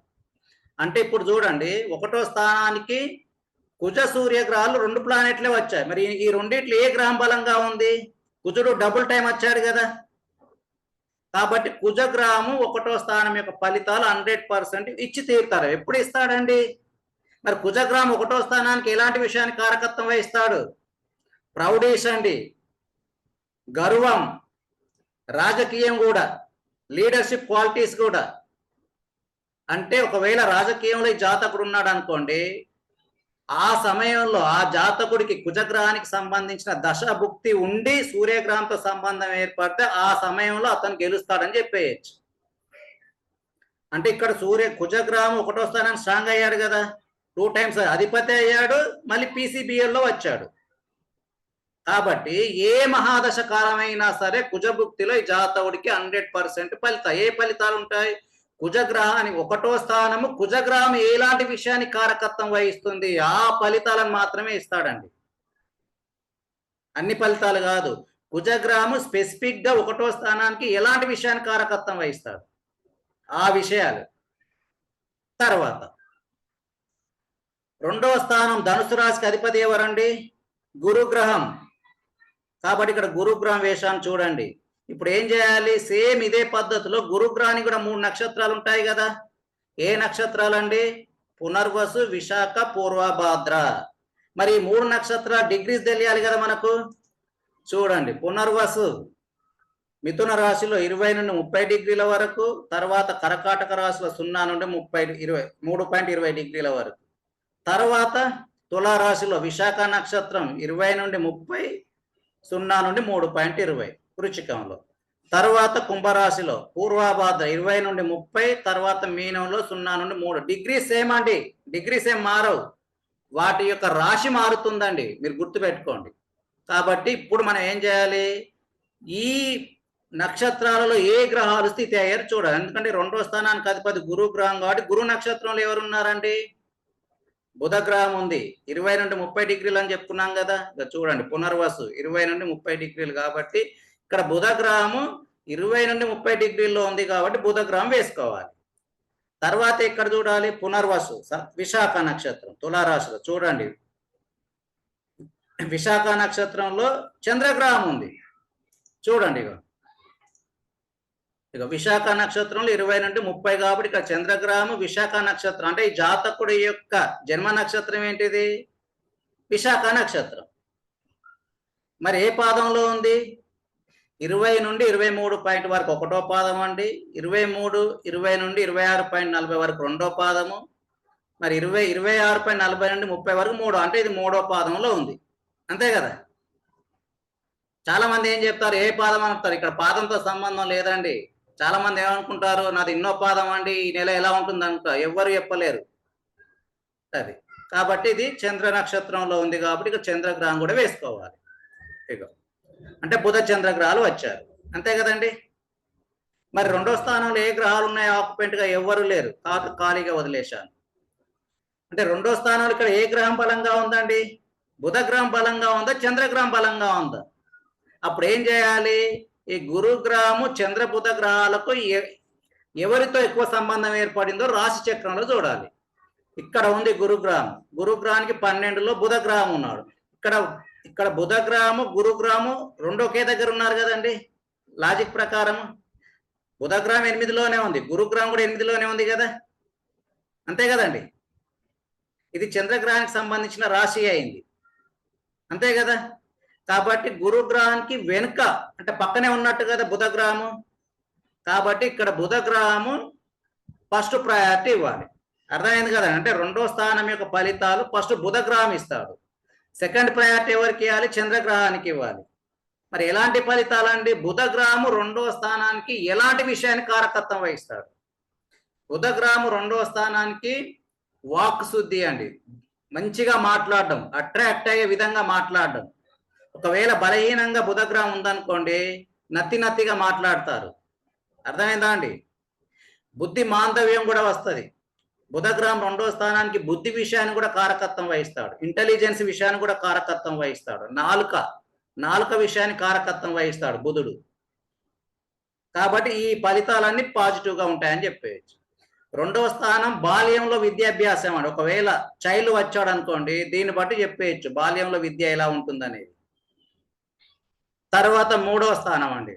అంటే ఇప్పుడు చూడండి, 1వ స్థానానికి కుజ సూర్య గ్రహాలు 2 ప్లానెట్లే వచ్చాయి. మరి ఈ రెండిట్లో ఏ గ్రహం బలంగా ఉంది? కుజుడు డబుల్ టైం వచ్చాడు కదా. కాబట్టి కుజగ్రహము 1వ స్థానం యొక్క ఫలితాలు 100% ఇచ్చి తీరుతారు. ఎప్పుడు ఇస్తాడండి? మరి కుజగ్రహం 1వ స్థానానికి ఎలాంటి విషయాన్ని కారకత్వం వహిస్తాడు? ప్రౌఢీష్ అండి, గర్వం, రాజకీయం కూడా, లీడర్షిప్ క్వాలిటీస్ కూడా. అంటే ఒకవేళ రాజకీయంలో ఈ జాతకుడు ఉన్నాడు అనుకోండి, ఆ సమయంలో ఆ జాతకుడికి కుజగ్రహానికి సంబంధించిన దశభుక్తి ఉండి సూర్యగ్రహంతో సంబంధం ఏర్పడితే ఆ సమయంలో అతను గెలుస్తాడని చెప్పేయచ్చు. అంటే ఇక్కడ కుజగ్రహం 1వ స్థానం స్ట్రాంగ్ అయ్యాడు కదా, 2 టైమ్స్ అధిపతి అయ్యాడు, మళ్ళీ పీసీబీఎల్లో వచ్చాడు. కాబట్టి ఏ మహాదశ కాలమైనా సరే కుజభుక్తిలో ఈ జాతకుడికి 100% ఫలితాలు. ఏ ఫలితాలు ఉంటాయి? కుజగ్రహానికి 1వ స్థానము, కుజగ్రహం ఎలాంటి విషయాన్ని కారకత్వం వహిస్తుంది ఆ ఫలితాలను మాత్రమే ఇస్తాడండి, అన్ని ఫలితాలు కాదు. కుజగ్రహము స్పెసిఫిక్ గా 1వ స్థానానికి ఎలాంటి విషయాన్ని కారకత్వం వహిస్తాడు ఆ విషయాలు. తర్వాత 2వ స్థానం ధనుసు రాశికి అధిపతి ఎవరండి? గురుగ్రహం. కాబట్టి ఇక్కడ గురుగ్రహం వేషాన్ని చూడండి. ఇప్పుడు ఏం చేయాలి? సేమ్ ఇదే పద్ధతిలో గురుగ్రహానికి కూడా 3 నక్షత్రాలు ఉంటాయి కదా. ఏ నక్షత్రాలండి? పునర్వసు, విశాఖ, పూర్వభాద్ర. మరి 3 నక్షత్రాల డిగ్రీస్ తెలియాలి కదా మనకు. చూడండి, పునర్వసు మిథున రాశిలో 20 నుండి 30 డిగ్రీల వరకు, తర్వాత కర్కాటక రాశిలో 0 నుండి 3.20 డిగ్రీల వరకు, తర్వాత తులా రాశిలో విశాఖ నక్షత్రం 20 నుండి 30, 0 నుండి 3.20 వృచ్చికంలో, తర్వాత కుంభరాశిలో పూర్వాభాద్ర 20 నుండి 30, తర్వాత మీనంలో 0 నుండి 3. డిగ్రీ సేమ్ అండి, డిగ్రీ సేమ్ మారవు, వాటి యొక్క రాశి మారుతుందండి, మీరు గుర్తుపెట్టుకోండి. కాబట్టి ఇప్పుడు మనం ఏం చేయాలి, ఈ నక్షత్రాలలో ఏ గ్రహాలు స్థితి అయ్యారు చూడాలి. ఎందుకంటే 2వ స్థానానికి అధిపతి గురు గ్రహం కాబట్టి గురు నక్షత్రంలో ఎవరున్నారండి, బుధ గ్రహం ఉంది. 20 నుండి 30 డిగ్రీలు అని చెప్పుకున్నాం కదా, చూడండి పునర్వసు 20 నుండి 30 డిగ్రీలు కాబట్టి ఇక్కడ బుధ గ్రహము 20 నుండి 30 డిగ్రీల్లో ఉంది కాబట్టి బుధ గ్రహం వేసుకోవాలి. తర్వాత ఇక్కడ చూడాలి పునర్వసు విశాఖ నక్షత్రం తులారాశిలో చూడండి, విశాఖ నక్షత్రంలో చంద్రగ్రహం ఉంది. చూడండి ఇక విశాఖ నక్షత్రంలో 20 నుండి 30 కాబట్టి ఇక్కడ చంద్రగ్రహము విశాఖ నక్షత్రం, అంటే ఈ జాతకుడి యొక్క జన్మ నక్షత్రం ఏంటిది, విశాఖ నక్షత్రం. మరి ఏ పాదంలో ఉంది, 20 నుండి 23 పాయింట్ వరకు 1వ పాదం అండి, 20 నుండి 26.40 వరకు 2వ పాదము, మరి 26.40 నుండి 30 వరకు 3, అంటే ఇది 3వ పాదంలో ఉంది, అంతే కదా. చాలా మంది ఏం చెప్తారు, ఏ పాదం అంటారు, ఇక్కడ పాదంతో సంబంధం లేదండి. చాలా మంది ఏమనుకుంటారు, నాది ఇన్నో పాదం అండి, ఈ నెల ఎలా ఉంటుంది అంట, ఎవ్వరు చెప్పలేరు అది. కాబట్టి ఇది చంద్ర నక్షత్రంలో ఉంది కాబట్టి ఇక చంద్రగ్రహం కూడా వేసుకోవాలి. ఇక అంటే బుధ చంద్రగ్రహాలు వచ్చారు, అంతే కదండి. మరి 2వ స్థానంలో ఏ గ్రహాలు ఉన్నాయో ఆక్యుపెంట్ గా ఎవ్వరు లేరు, ఖాళీగా వదిలేశాను. అంటే 2వ స్థానంలో ఇక్కడ ఏ గ్రహం బలంగా ఉందండి, బుధ గ్రహం బలంగా ఉందా, చంద్రగ్రహం బలంగా ఉందా. అప్పుడు ఏం చేయాలి, ఈ గురుగ్రహము చంద్ర బుధ గ్రహాలకు ఎవరితో ఎక్కువ సంబంధం ఏర్పడిందో రాశి చక్రంలో చూడాలి. ఇక్కడ ఉంది గురుగ్రహం, గురుగ్రహానికి 12లో బుధ గ్రహం ఉన్నాడు. ఇక్కడ బుధ గ్రహము గురుగ్రహము రెండు ఒకే దగ్గర ఉన్నారు కదండి, లాజిక్ ప్రకారం. బుధ గ్రహం 8లోనే ఉంది, గురుగ్రహం కూడా 8లోనే ఉంది కదా, అంతే కదండి. ఇది చంద్రగ్రహానికి సంబంధించిన రాశి అయింది, అంతే కదా. కాబట్టి గురుగ్రహానికి వెనుక అంటే పక్కనే ఉన్నట్టు కదా బుధ గ్రహము, కాబట్టి ఇక్కడ బుధ గ్రహము ఫస్ట్ ప్రయారిటీ ఇవ్వాలి, అర్థమైంది కదా. అంటే 2వ స్థానం యొక్క ఫలితాలు ఫస్ట్ బుధ గ్రహం ఇస్తాడు, సెకండ్ ప్రయారిటీ ఎవరికి ఇవ్వాలి, చంద్రగ్రహానికి ఇవ్వాలి. మరి ఎలాంటి ఫలితాలండి, బుధ గ్రహము 2వ స్థానానికి ఎలాంటి విషయాన్ని కారకత్వం వహిస్తాడు. బుధ గ్రహము 2వ స్థానానికి వాక్ శుద్ధి అండి, మంచిగా మాట్లాడడం, అట్రాక్ట్ అయ్యే విధంగా మాట్లాడడం. ఒకవేళ బలహీనంగా బుధగ్రహం ఉందనుకోండి, నత్తిగా మాట్లాడతారు, అర్థమైందా అండి. బుద్ధి మాందవ్యం కూడా వస్తుంది. బుధగ్రహం 2వ స్థానానికి బుద్ధి విషయాన్ని కూడా కారకత్వం వహిస్తాడు, ఇంటెలిజెన్స్ విషయాన్ని కూడా కారకత్వం వహిస్తాడు, నాలుక విషయాన్ని కారకత్వం వహిస్తాడు బుధుడు. కాబట్టి ఈ ఫలితాలన్నీ పాజిటివ్ గా ఉంటాయని చెప్పేయచ్చు. 2వ స్థానం బాల్యంలో విద్యాభ్యాసం అండి, ఒకవేళ చైల్డ్ వచ్చాడు అనుకోండి, దీన్ని బట్టి చెప్పేయచ్చు బాల్యంలో విద్య ఎలా ఉంటుందనేది. తర్వాత 3వ స్థానం అండి,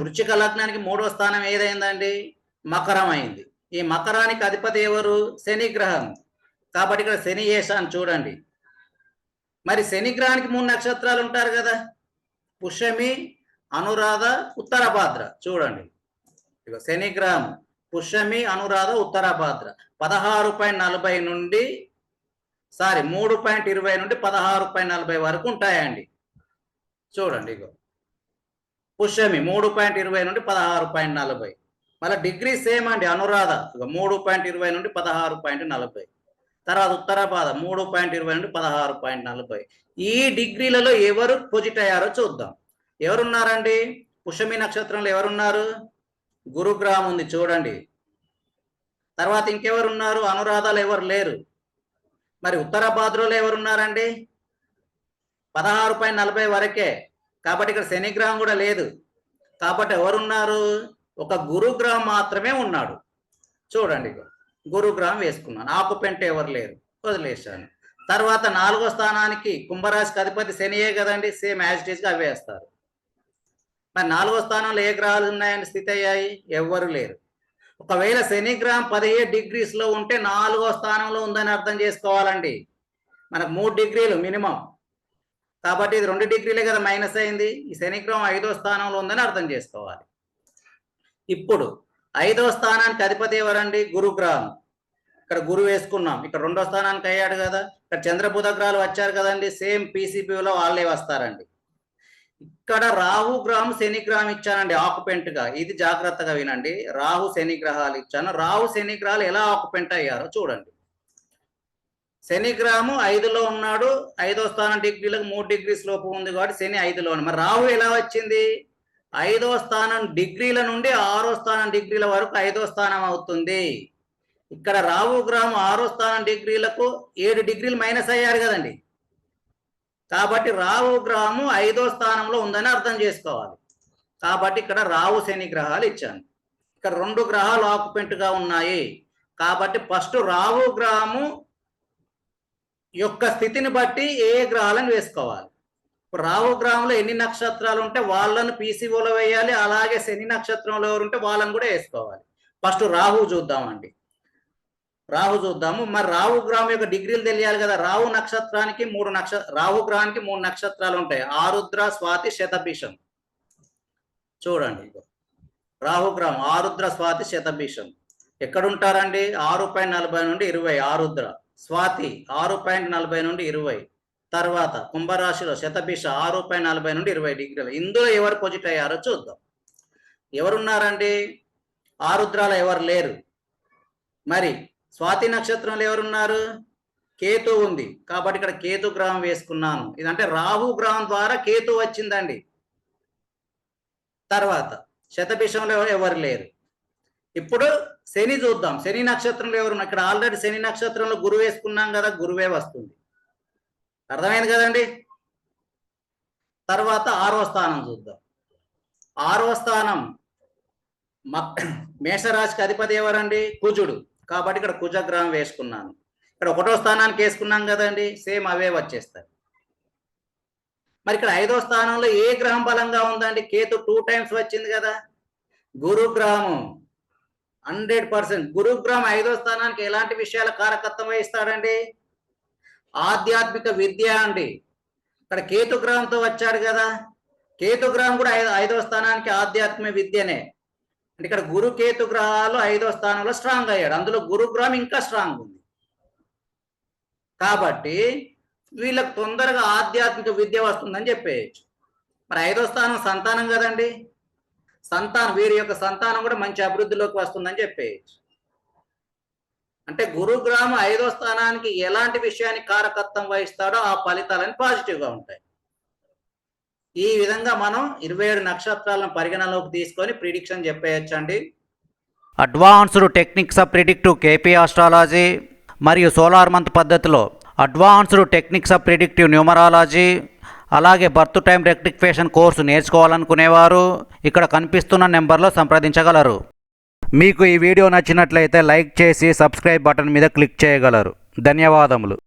వృశ్చిక లగ్నానికి 3వ స్థానం ఏదైందండి, మకరం అయింది. ఈ మకరానికి అధిపతి ఎవరు, శని గ్రహం, కాబట్టి ఇక్కడ శని ఏషాన్ని చూడండి. మరి శని గ్రహానికి 3 నక్షత్రాలు ఉంటారు కదా, పుష్యమి, అనురాధ, ఉత్తరభాద్ర. చూడండి ఇక శని గ్రహం పుష్యమి, అనురాధ, ఉత్తరభాద్ర 16.40 నుండి 3.20 నుండి 16.40 వరకు ఉంటాయండి. చూడండి ఇగో పుష్యమి 3.20 నుండి 16.40, మళ్ళీ డిగ్రీ సేమ్ అండి. అనురాధ 3.20 నుండి 16.40, తర్వాత ఉత్తరభాద్ర 3.20 నుండి 16.40. ఈ డిగ్రీలలో ఎవరు పొజిట్ అయ్యారో చూద్దాం. ఎవరున్నారండి, పుష్యమి నక్షత్రంలో ఎవరున్నారు, గురుగ్రహం ఉంది చూడండి. తర్వాత ఇంకెవరున్నారు, అనురాధలు ఎవరు లేరు. మరి ఉత్తరభాద్రలో ఎవరున్నారండి, 16.40 వరకే, కాబట్టి ఇక్కడ శనిగ్రహం కూడా లేదు. కాబట్టి ఎవరున్నారు, ఒక గురుగ్రహం మాత్రమే ఉన్నాడు. చూడండి గురుగ్రహం వేసుకున్నాను, ఆకుపెంట ఎవరు లేరు, వదిలేశాను. తర్వాత 4వ స్థానానికి కుంభరాశికి అధిపతి శనియే కదండి, సేమ్ యాజ్ ఇట్ ఈస్ గా వేస్తారు. మరి 4వ స్థానంలో ఏ గ్రహాలు ఉన్నాయని స్థితి అయ్యాయి, ఎవ్వరు లేరు. ఒకవేళ శని గ్రహం 17 డిగ్రీస్లో ఉంటే 4వ స్థానంలో ఉందని అర్థం చేసుకోవాలండి. మనకు 3 డిగ్రీలు మినిమం, కాబట్టి ఇది 2 డిగ్రీలే కదా మైనస్ అయింది. ఈ శని గ్రహం 5వ స్థానంలో ఉందని అర్థం చేసుకోవాలి. ఇప్పుడు 5వ స్థానానికి అధిపతి ఎవరండి, గురుగ్రహం. ఇక్కడ గురు వేసుకున్నాం, ఇక్కడ 2వ స్థానానికి అయ్యాడు కదా. ఇక్కడ చంద్ర బుధ గ్రహాలు వచ్చారు కదండి, సేమ్ పీసీపీలో వాళ్ళే వస్తారండి. ఇక్కడ రాహు గ్రహం శని గ్రహం ఇచ్చానండి ఆక్యుపెంట్ గా. ఇది జాగ్రత్తగా వినండి. రాహు శని గ్రహాలు ఇచ్చాను. రాహు శని గ్రహాలు ఎలా ఆక్యుపెంట్ అయ్యారో చూడండి. శని గ్రహము 5లో ఉన్నాడు. 5వ స్థానం డిగ్రీలకు 3 డిగ్రీస్ లోపు ఉంది కాబట్టి శని 5లో ఉంది. మరి రాహు ఎలా వచ్చింది? 5వ స్థానం డిగ్రీల నుండి 6వ స్థానం డిగ్రీల వరకు 5వ స్థానం అవుతుంది. ఇక్కడ రాహు గ్రహం 6వ స్థానం డిగ్రీలకు 7 డిగ్రీలు మైనస్ అయ్యారు కదండి. కాబట్టి రాహు గ్రహము 5వ స్థానంలో ఉందని అర్థం చేసుకోవాలి. కాబట్టి ఇక్కడ రాహు శని గ్రహాలు ఇచ్చాను. ఇక్కడ 2 గ్రహాలు ఆక్యుపెంట్ గా ఉన్నాయి. కాబట్టి ఫస్ట్ రాహు గ్రహము యొక్క స్థితిని బట్టి ఏ గ్రహాలను వేసుకోవాలి. రాహు గ్రహంలో ఎన్ని నక్షత్రాలు ఉంటే వాళ్ళను పీసీఓలో వేయాలి. అలాగే శని నక్షత్రంలో ఎవరు ఉంటే వాళ్ళని కూడా వేసుకోవాలి. ఫస్ట్ రాహు చూద్దామండి. రాహు చూద్దాము. మరి రాహు గ్రహం యొక్క డిగ్రీలు తెలియాలి కదా. రాహు నక్షత్రానికి రాహు గ్రహానికి 3 నక్షత్రాలు ఉంటాయి. ఆరుద్ర, స్వాతి, శతభిషం. చూడండి, రాహు గ్రహం ఆరుద్ర, స్వాతి, శతభిషం ఎక్కడుంటారండి? 6.40 నుండి 20 ఆరుద్ర. స్వాతి 6.40 నుండి 20. తర్వాత కుంభరాశిలో శతభిష 6.40 నుండి 20 డిగ్రీలు. ఇందులో ఎవరు పొజిట్ అయ్యారో చూద్దాం. ఎవరున్నారండి? ఆరుద్రాలో ఎవరు లేరు. మరి స్వాతి నక్షత్రంలో ఎవరున్నారు? కేతు ఉంది. కాబట్టి ఇక్కడ కేతు గ్రహం వేసుకున్నాను. ఇదంటే రాహు గ్రహం ద్వారా కేతు వచ్చిందండి. తర్వాత శతభిషంలో ఎవరు లేరు. ఇప్పుడు శని చూద్దాం. శని నక్షత్రంలో ఎవరు? ఇక్కడ ఆల్రెడీ శని నక్షత్రంలో గురువు వేసుకున్నాం కదా, గురువే వస్తుంది. అర్థమైంది కదండి. తర్వాత 6వ స్థానం చూద్దాం. 6వ స్థానం మేషరాశికి అధిపతి ఎవరండి? కుజుడు. కాబట్టి ఇక్కడ కుజగ్రహం వేసుకున్నాను. ఇక్కడ 1వ స్థానానికి వేసుకున్నాం కదండి, సేమ్ అవే వచ్చేస్తాయి. మరి ఇక్కడ 5వ స్థానంలో ఏ గ్రహం బలంగా ఉందండి? కేతు 2 టైమ్స్ వచ్చింది కదా. గురుగ్రహము 100%. గురుగ్రహం 5వ స్థానానికి ఎలాంటి విషయాల కారకత్వం వహిస్తాడండి? ఆధ్యాత్మిక విద్య అండి. ఇక్కడ కేతు గ్రహంతో వచ్చాడు కదా. కేతు గ్రహం కూడా 5వ స్థానానికి ఆధ్యాత్మిక విద్యనే. అంటే ఇక్కడ గురు కేతు గ్రహాలు 5వ స్థానంలో స్ట్రాంగ్ అయ్యాడు. అందులో గురుగ్రహం ఇంకా స్ట్రాంగ్ ఉంది. కాబట్టి వీళ్ళకి తొందరగా ఆధ్యాత్మిక విద్య వస్తుందని చెప్పేయచ్చు. మరి 5వ స్థానం సంతానం కదండి. వీరి యొక్క సంతానం కూడా మంచి అభివృద్ధిలోకి వస్తుందని చెప్పేయచ్చు. అంటే గురుగ్రహం 5వ స్థానానికి ఎలాంటి విషయాన్ని కారకత్వం వహిస్తాడో ఆ ఫలితాలని పాజిటివ్గా ఉంటాయి. ఈ విధంగా మనం 27 నక్షత్రాలను పరిగణలోకి తీసుకొని ప్రిడిక్షన్ చెప్పేయచ్చండి. Advanced techniques of predictive KP astrology మరియు సోలార్ మంత్ పద్ధతిలో advanced techniques of predictive numerology అలాగే బర్త్ టైం రెక్టిఫికేషన్ కోర్సు నేర్చుకోవాలనుకునేవారు ఇక్కడ కనిపిస్తున్న నెంబర్లో సంప్రదించగలరు. మీకు ఈ వీడియో నచ్చినట్లయితే లైక్ చేసి సబ్స్క్రైబ్ బటన్ మీద క్లిక్ చేయగలరు. ధన్యవాదములు.